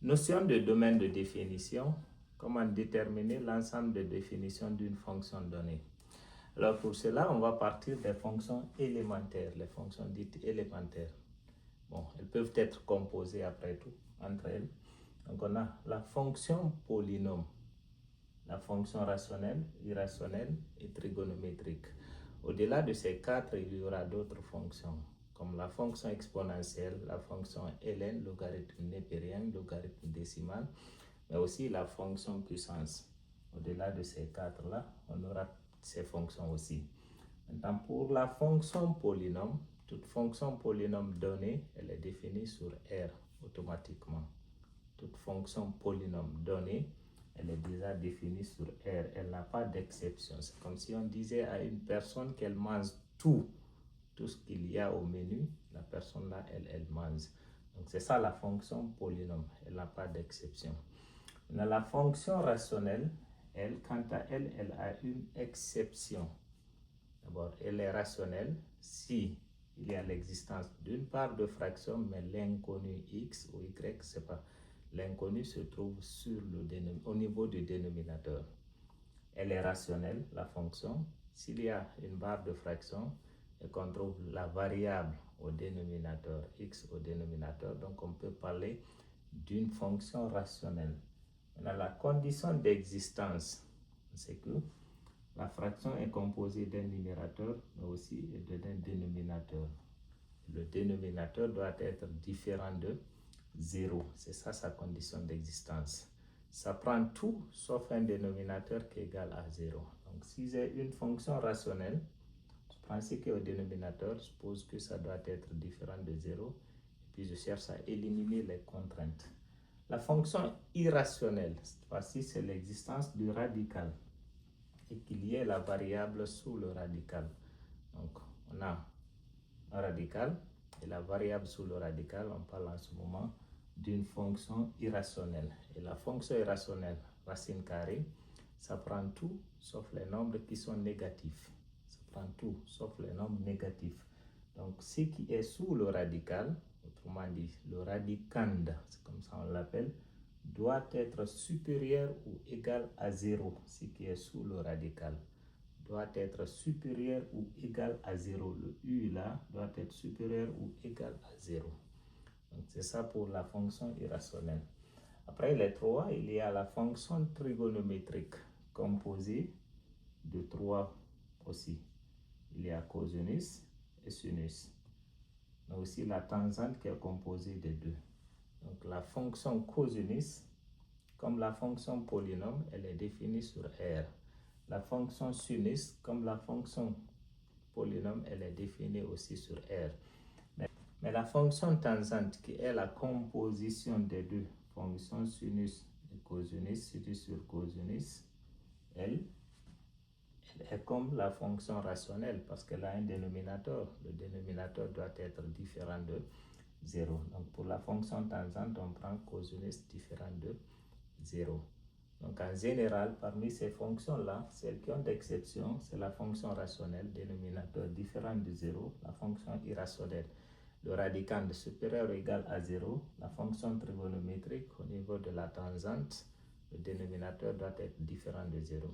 Notion de domaine de définition. Comment déterminer l'ensemble de définitions d'une fonction donnée. Alors pour cela, on va partir des fonctions élémentaires, les fonctions dites élémentaires. Bon, elles peuvent être composées après tout entre elles. Donc on a la fonction polynôme, la fonction rationnelle, irrationnelle et trigonométrique. Au-delà de ces quatre, il y aura d'autres fonctions, comme la fonction exponentielle, la fonction ln, logarithme népérien, logarithme décimal, mais aussi la fonction puissance. Au-delà de ces quatre-là, on aura ces fonctions aussi. Maintenant, pour la fonction polynôme, toute fonction polynôme donnée, elle est définie sur R automatiquement. Toute fonction polynôme donnée, elle est déjà définie sur R. Elle n'a pas d'exception. C'est comme si on disait à une personne qu'elle mange tout ce qu'il y a au menu. La personne là, elle mange. Donc c'est ça la fonction polynôme. Elle n'a pas d'exception. La fonction rationnelle, elle, quant à elle, elle a une exception. D'abord, elle est rationnelle si il y a l'existence d'une part de fraction, mais l'inconnu x ou y, c'est pas. L'inconnu se trouve au niveau du dénominateur. Elle est rationnelle, la fonction, s'il y a une barre de fraction et qu'on trouve la variable au dénominateur, x au dénominateur, donc on peut parler d'une fonction rationnelle. Maintenant, la condition d'existence, c'est que la fraction est composée d'un numérateur, mais aussi d'un dénominateur. Le dénominateur doit être différent de 0. C'est ça sa condition d'existence. Ça prend tout sauf un dénominateur qui est égal à 0. Donc si j'ai une fonction rationnelle, je prends ce qui est au dénominateur, je suppose que ça doit être différent de 0. Et puis je cherche à éliminer les contraintes. La fonction irrationnelle, cette fois-ci, c'est l'existence du radical et qu'il y ait la variable sous le radical. Donc on a un radical et la variable sous le radical, on parle en ce moment d'une fonction irrationnelle. Et la fonction irrationnelle, racine carrée, ça prend tout sauf les nombres qui sont négatifs. Ça prend tout sauf les nombres négatifs. Donc ce qui est sous le radical, autrement dit le radicand, c'est comme ça on l'appelle, doit être supérieur ou égal à 0, ce qui est sous le radical doit être supérieur ou égal à 0. Le U là doit être supérieur ou égal à 0. Donc c'est ça pour la fonction irrationnelle. Après les trois, il y a la fonction trigonométrique composée de trois aussi. Il y a cosinus et sinus. Mais aussi la tangente qui est composée de deux. Donc la fonction cosinus, comme la fonction polynôme, elle est définie sur R. La fonction sinus, comme la fonction polynôme, elle est définie aussi sur R. Mais la fonction tangente, qui est la composition des deux fonctions sinus et cosinus, sinus sur cosinus, elle est comme la fonction rationnelle parce qu'elle a un dénominateur. Le dénominateur doit être différent de 0. Donc pour la fonction tangente, on prend cosinus différent de 0. Donc en général, parmi ces fonctions-là, celles qui ont d'exception, c'est la fonction rationnelle, dénominateur différent de 0, la fonction irrationnelle, le radicand supérieur ou égal à 0, la fonction trigonométrique au niveau de la tangente, le dénominateur doit être différent de 0.